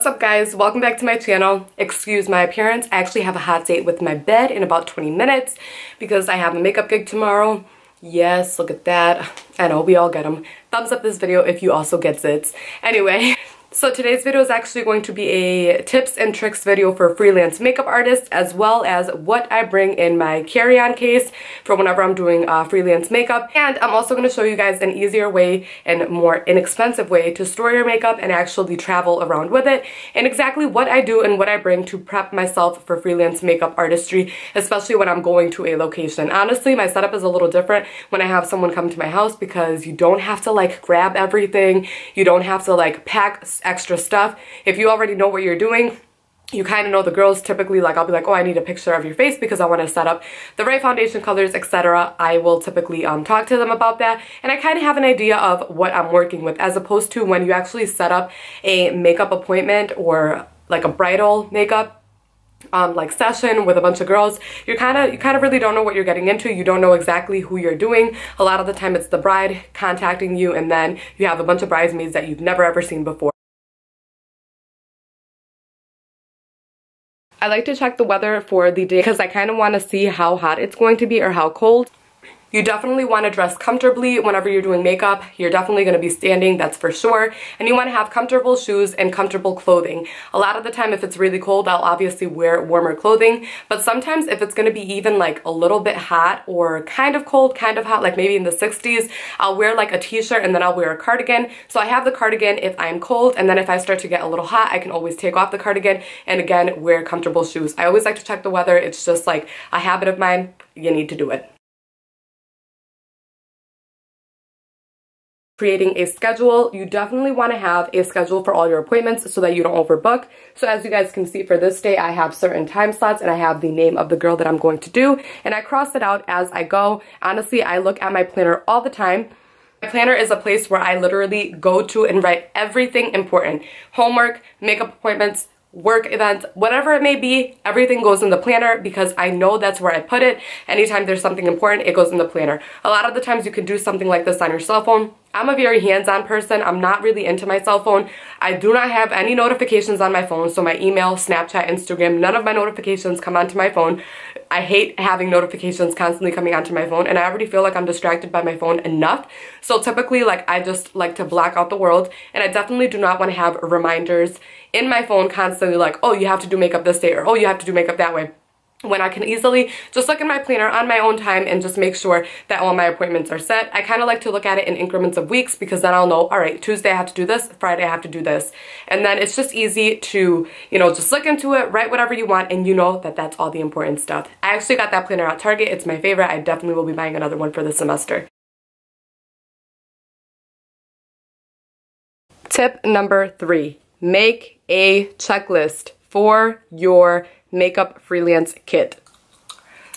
What's up guys, welcome back to my channel. Excuse my appearance, I actually have a hot date with my bed in about 20 minutes because I have a makeup gig tomorrow. Yes, look at that. I know, we all get them. Thumbs up this video if you also get zits. Anyway, so today's video is actually going to be a tips and tricks video for freelance makeup artists, as well as what I bring in my carry-on case for whenever I'm doing freelance makeup. And I'm also going to show you guys an easier way and more inexpensive way to store your makeup and actually travel around with it, and exactly what I do and what I bring to prep myself for freelance makeup artistry, especially when I'm going to a location. Honestly, my setup is a little different when I have someone come to my house because you don't have to like grab everything. You don't have to like pack extra stuff. If you already know what you're doing, you kind of know the girls typically, like I'll be like, oh, I need a picture of your face because I want to set up the right foundation colors, etc. I will typically talk to them about that, and I kind of have an idea of what I'm working with, as opposed to when you actually set up a makeup appointment or like a bridal makeup like session with a bunch of girls. You kind of really don't know what you're getting into. You don't know exactly who you're doing. A lot of the time it's the bride contacting you, and then you have a bunch of bridesmaids that you've never ever seen before. I like to check the weather for the day because I kind of want to see how hot it's going to be or how cold. You definitely want to dress comfortably whenever you're doing makeup. You're definitely going to be standing, that's for sure. And you want to have comfortable shoes and comfortable clothing. A lot of the time if it's really cold, I'll obviously wear warmer clothing. But sometimes if it's going to be even like a little bit hot or kind of cold, kind of hot, like maybe in the 60s, I'll wear like a t-shirt and then I'll wear a cardigan. So I have the cardigan if I'm cold, and then if I start to get a little hot, I can always take off the cardigan and again wear comfortable shoes. I always like to check the weather. It's just like a habit of mine. You need to do it. Creating a schedule. You definitely want to have a schedule for all your appointments so that you don't overbook. So as you guys can see, for this day I have certain time slots and I have the name of the girl that I'm going to do, and I cross it out as I go. Honestly, I look at my planner all the time. My planner is a place where I literally go to and write everything important. Homework, makeup appointments, work events, whatever it may be, everything goes in the planner because I know that's where I put it. Anytime there's something important, it goes in the planner. A lot of the times you can do something like this on your cell phone. I'm a very hands-on person. I'm not really into my cell phone. I do not have any notifications on my phone, so my email, Snapchat, Instagram, none of my notifications come onto my phone. I hate having notifications constantly coming onto my phone, and I already feel like I'm distracted by my phone enough. So typically, like, I just like to block out the world, and I definitely do not want to have reminders in my phone constantly like, oh, you have to do makeup this day, or oh, you have to do makeup that way, when I can easily just look in my planner on my own time and just make sure that all my appointments are set. I kind of like to look at it in increments of weeks because then I'll know, all right, Tuesday I have to do this, Friday I have to do this. And then it's just easy to, you know, just look into it, write whatever you want, and you know that that's all the important stuff. I actually got that planner at Target. It's my favorite. I definitely will be buying another one for this semester. Tip number 3, make a checklist for your makeup freelance kit.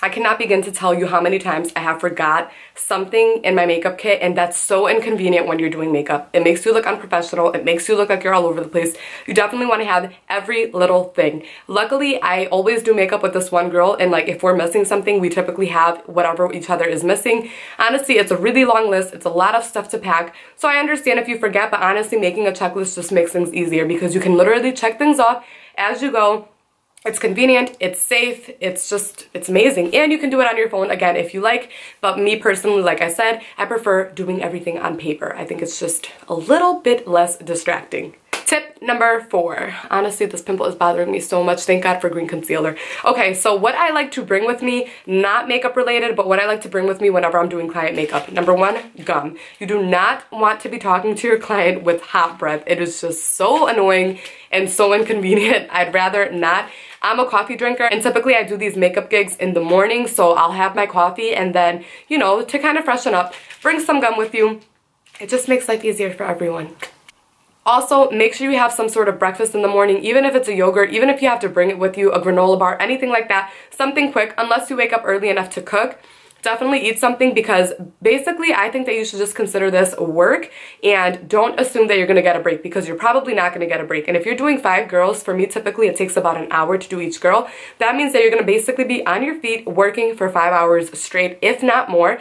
I cannot begin to tell you how many times I have forgot something in my makeup kit, and that's so inconvenient when you're doing makeup. It makes you look unprofessional. It makes you look like you're all over the place. You definitely want to have every little thing. Luckily, I always do makeup with this one girl, and like if we're missing something, we typically have whatever each other is missing. Honestly, it's a really long list. It's a lot of stuff to pack. So I understand if you forget, but honestly, making a checklist just makes things easier because you can literally check things off as you go. It's convenient, it's safe, it's amazing. And you can do it on your phone again if you like, but me personally, like I said, I prefer doing everything on paper. I think it's just a little bit less distracting. Tip number 4. Honestly, this pimple is bothering me so much. Thank God for green concealer. Okay, so what I like to bring with me, not makeup related, but what I like to bring with me whenever I'm doing client makeup. Number 1, gum. You do not want to be talking to your client with hot breath. It is just so annoying and so inconvenient. I'd rather not. I'm a coffee drinker, and typically I do these makeup gigs in the morning, so I'll have my coffee and then, you know, to kind of freshen up, bring some gum with you. It just makes life easier for everyone. Also, make sure you have some sort of breakfast in the morning, even if it's a yogurt, even if you have to bring it with you, a granola bar, anything like that, something quick, unless you wake up early enough to cook. definitely eat something, because basically I think that you should just consider this work and don't assume that you're gonna get a break, because you're probably not gonna get a break. And if you're doing 5 girls, for me typically it takes about an hour to do each girl. That means that you're gonna basically be on your feet working for 5 hours straight, if not more,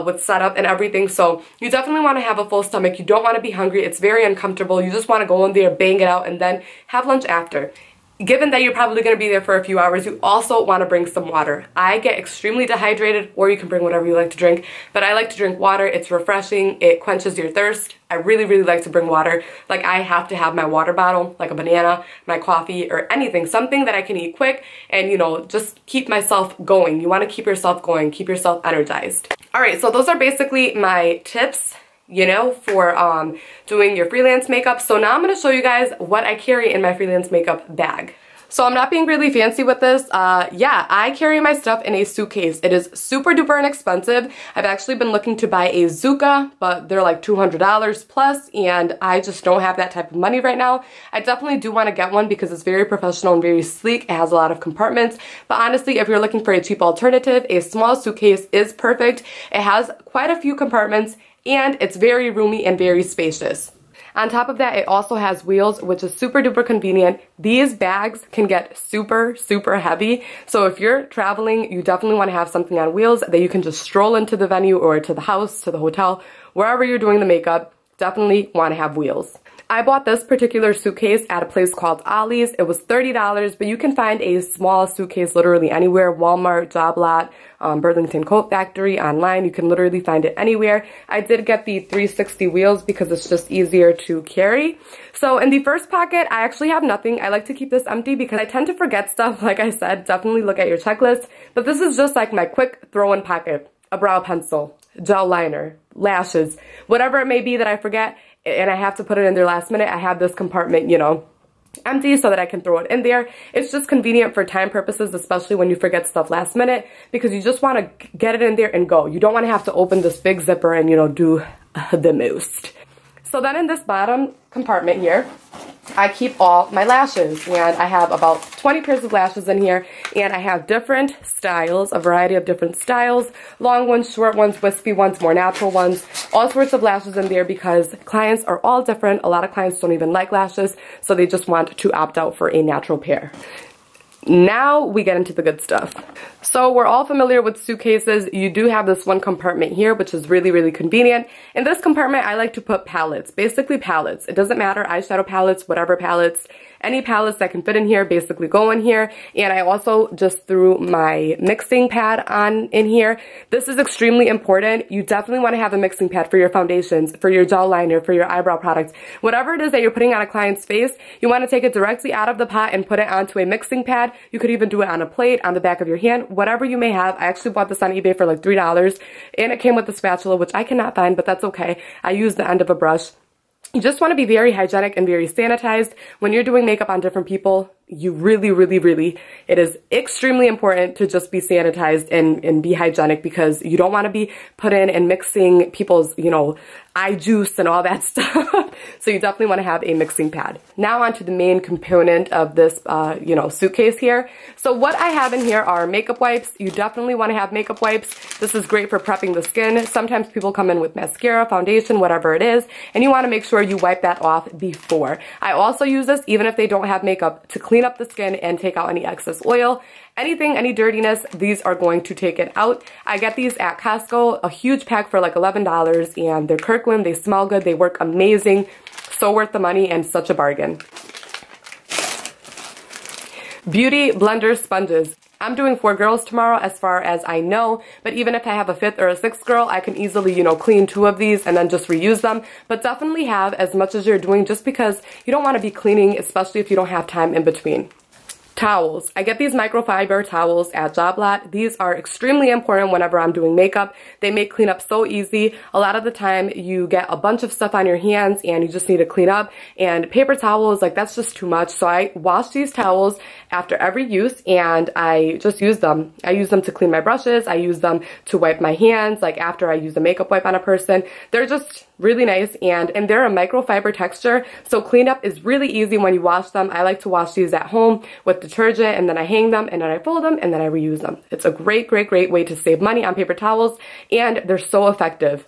with setup and everything. So you definitely wanna have a full stomach. You don't wanna be hungry. It's very uncomfortable. You just wanna go in there, bang it out, and then have lunch after. Given that you're probably going to be there for a few hours, you also want to bring some water. I get extremely dehydrated, or you can bring whatever you like to drink, but I like to drink water. It's refreshing. It quenches your thirst. I really, really like to bring water. Like, I have to have my water bottle, like a banana, my coffee, or anything, something that I can eat quick and, you know, just keep myself going. You want to keep yourself going, keep yourself energized. All right, so those are basically my tips, you know, for doing your freelance makeup. So now I'm going to show you guys what I carry in my freelance makeup bag. So I'm not being really fancy with this. Yeah, I carry my stuff in a suitcase. It is super duper inexpensive. I've actually been looking to buy a Zuka, but they're like $200 plus, and I just don't have that type of money right now. I definitely do want to get one because it's very professional and very sleek. It has a lot of compartments, but honestly, if you're looking for a cheap alternative, a small suitcase is perfect. It has quite a few compartments, and it's very roomy and very spacious. On top of that, it also has wheels, which is super duper convenient. These bags can get super, super heavy. So if you're traveling, you definitely want to have something on wheels that you can just stroll into the venue or to the house, to the hotel, wherever you're doing the makeup. Definitely want to have wheels. I bought this particular suitcase at a place called Ollie's. It was $30, but you can find a small suitcase literally anywhere. Walmart, Job Lot, Burlington Coat Factory, online. You can literally find it anywhere. I did get the 360 wheels because it's just easier to carry. So in the first pocket, I actually have nothing. I like to keep this empty because I tend to forget stuff. Like I said, definitely look at your checklist. But this is just like my quick throw-in pocket. A brow pencil, gel liner, lashes, whatever it may be that I forget and I have to put it in there last minute. I have this compartment, you know, empty so that I can throw it in there. It's just convenient for time purposes, especially when you forget stuff last minute, because you just want to get it in there and go. You don't want to have to open this big zipper and, you know, do the most. So then in this bottom compartment here, I keep all my lashes, and I have about 20 pairs of lashes in here, and I have different styles, a variety of different styles, long ones, short ones, wispy ones, more natural ones, all sorts of lashes in there because clients are all different. A lot of clients don't even like lashes, so they just want to opt out for a natural pair. Now we get into the good stuff. So we're all familiar with suitcases. You do have this one compartment here, which is really, really convenient. In this compartment, I like to put palettes, basically palettes. It doesn't matter, eyeshadow palettes, whatever palettes. Any palettes that can fit in here basically go in here. And I also just threw my mixing pad on in here. This is extremely important. You definitely want to have a mixing pad for your foundations, for your gel liner, for your eyebrow products. Whatever it is that you're putting on a client's face, you want to take it directly out of the pot and put it onto a mixing pad. You could even do it on a plate, on the back of your hand, whatever you may have. I actually bought this on eBay for like $3, and it came with a spatula, which I cannot find, but that's okay. I used the end of a brush. You just want to be very hygienic and very sanitized. When you're doing makeup on different people, you really, really, really, it is extremely important to just be sanitized and be hygienic, because you don't want to be put in and mixing people's, you know, eye juice and all that stuff. So you definitely want to have a mixing pad. Now on to the main component of this, you know, suitcase here. So what I have in here are makeup wipes. You definitely want to have makeup wipes. This is great for prepping the skin. Sometimes people come in with mascara, foundation, whatever it is, and you want to make sure you wipe that off before. I also use this even if they don't have makeup, to clean up the skin and take out any excess oil. Anything, any dirtiness, these are going to take it out. I get these at Costco, a huge pack for like $11, and they're Kirkland, they smell good, they work amazing, so worth the money and such a bargain. Beauty blender sponges. I'm doing 4 girls tomorrow as far as I know, but even if I have a 5th or a 6th girl, I can easily, you know, clean 2 of these and then just reuse them. But definitely have as much as you're doing, just because you don't want to be cleaning, especially if you don't have time in between. Towels. I get these microfiber towels at Job Lot. These are extremely important whenever I'm doing makeup. They make cleanup so easy. A lot of the time you get a bunch of stuff on your hands and you just need to clean up, and paper towels, like, that's just too much. So I wash these towels after every use and I just use them. I use them to clean my brushes. I use them to wipe my hands, like after I use a makeup wipe on a person. They're just really nice, and they're a microfiber texture, so cleanup is really easy when you wash them. I like to wash these at home with detergent, and then I hang them, and then I fold them, and then I reuse them. It's a great way to save money on paper towels, and they're so effective.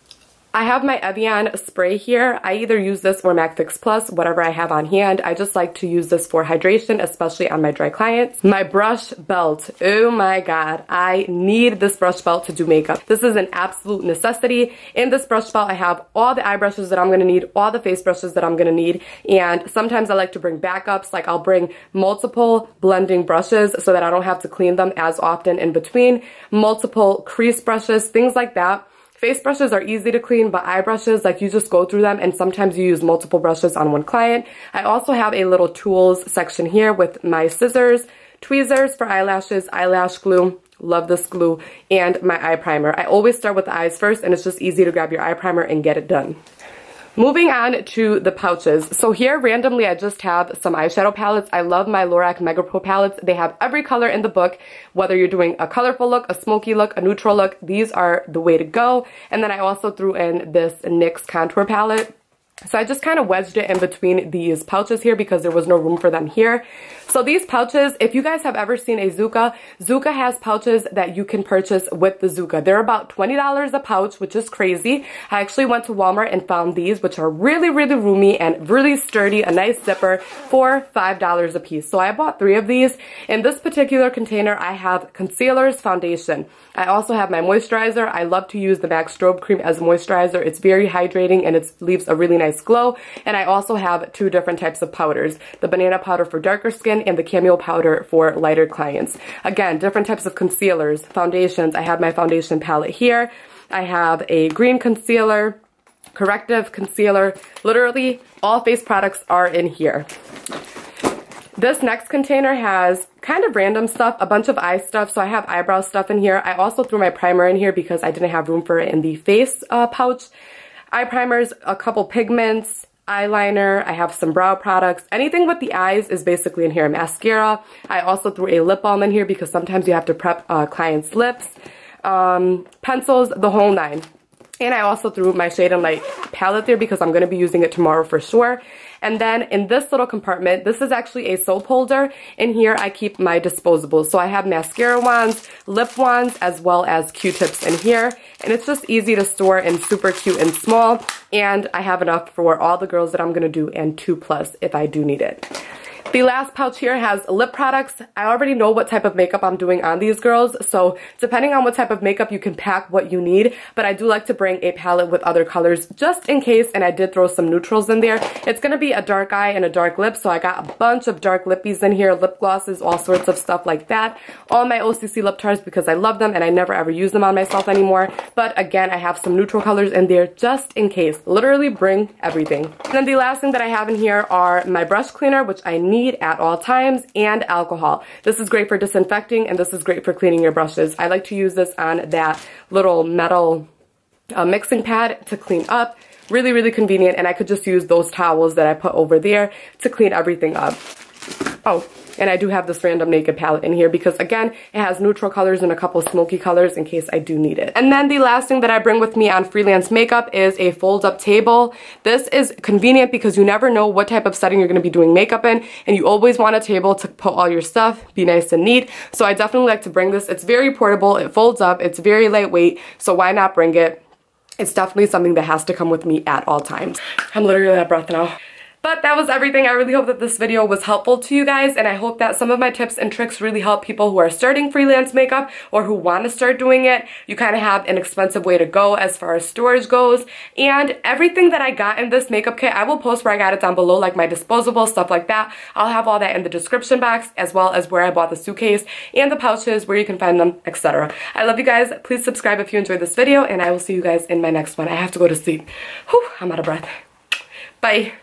I have my Evian spray here. I either use this or MAC Fix Plus, whatever I have on hand. I just like to use this for hydration, especially on my dry clients. My brush belt. Oh my god, I need this brush belt to do makeup. This is an absolute necessity. In this brush belt, I have all the eye brushes that I'm gonna need, all the face brushes that I'm gonna need, and sometimes I like to bring backups. Like I'll bring multiple blending brushes so that I don't have to clean them as often in between, multiple crease brushes, things like that. Face brushes are easy to clean, but eye brushes, like you just go through them, and sometimes you use multiple brushes on one client. I also have a little tools section here with my scissors, tweezers for eyelashes, eyelash glue, love this glue, and my eye primer. I always start with the eyes first, and it's just easy to grab your eye primer and get it done. Moving on to the pouches. So here, randomly, I just have some eyeshadow palettes. I love my Lorac Mega Pro palettes. They have every color in the book, whether you're doing a colorful look, a smoky look, a neutral look. These are the way to go. And then I also threw in this NYX contour palette. So I just kind of wedged it in between these pouches here because there was no room for them here. So these pouches, if you guys have ever seen a Zuka, Zuka has pouches that you can purchase with the Zuka. They're about $20 a pouch, which is crazy. I actually went to Walmart and found these, which are really roomy and really sturdy, a nice zipper, for $5 a piece. So I bought 3 of these. In this particular container, I have concealers, foundation. I also have my moisturizer. I love to use the MAC Strobe Cream as a moisturizer. It's very hydrating and it leaves a really nice glow. And I also have 2 different types of powders, the banana powder for darker skin and the cameo powder for lighter clients. Again, different types of concealers, foundations. I have my foundation palette here. I have a green concealer, corrective concealer. Literally all face products are in here. This next container has kind of random stuff, a bunch of eye stuff. So I have eyebrow stuff in here. I also threw my primer in here because I didn't have room for it in the face pouch. Eye primers, a couple pigments, eyeliner. I have some brow products. Anything with the eyes is basically in here. Mascara. I also threw a lip balm in here because sometimes you have to prep clients' lips. Pencils, the whole 9. And I also threw my Shade and Light palette there because I'm going to be using it tomorrow for sure. And then in this little compartment, this is actually a soap holder. In here, I keep my disposables. So I have mascara wands, lip wands, as well as Q-tips in here. And it's just easy to store and super cute and small. And I have enough for all the girls that I'm going to do and 2+ if I do need it. The last pouch here has lip products. I already know what type of makeup I'm doing on these girls, so depending on what type of makeup, you can pack what you need, but I do like to bring a palette with other colors just in case, and I did throw some neutrals in there. It's going to be a dark eye and a dark lip, so I got a bunch of dark lippies in here, lip glosses, all sorts of stuff like that. All my OCC lip tars because I love them and I never ever use them on myself anymore, but again, I have some neutral colors in there just in case. Literally bring everything. And then the last thing that I have in here are my brush cleaner, which I need at all times, and alcohol. This is great for disinfecting and this is great for cleaning your brushes. I like to use this on that little metal mixing pad to clean up. Really convenient, and I could just use those towels that I put over there to clean everything up. Oh, and I do have this random naked palette in here because, again, it has neutral colors and a couple smoky colors in case I do need it. And then the last thing that I bring with me on Freelance makeup is a fold-up table. This is convenient because you never know what type of setting you're going to be doing makeup in, and you always want a table to put all your stuff, be nice and neat. So I definitely like to bring this. It's very portable, it folds up, it's very lightweight, so why not bring it? It's definitely something that has to come with me at all times. I'm literally out of breath now. But that was everything. I really hope that this video was helpful to you guys, and I hope that some of my tips and tricks really help people who are starting freelance makeup or who want to start doing it. You kind of have an expensive way to go as far as storage goes, and everything that I got in this makeup kit, I will post where I got it down below, like my disposables, stuff like that. I'll have all that in the description box, as well as where I bought the suitcase and the pouches, where you can find them, etc. I love you guys. Please subscribe if you enjoyed this video, and I will see you guys in my next one. I have to go to sleep. Whew, I'm out of breath. Bye.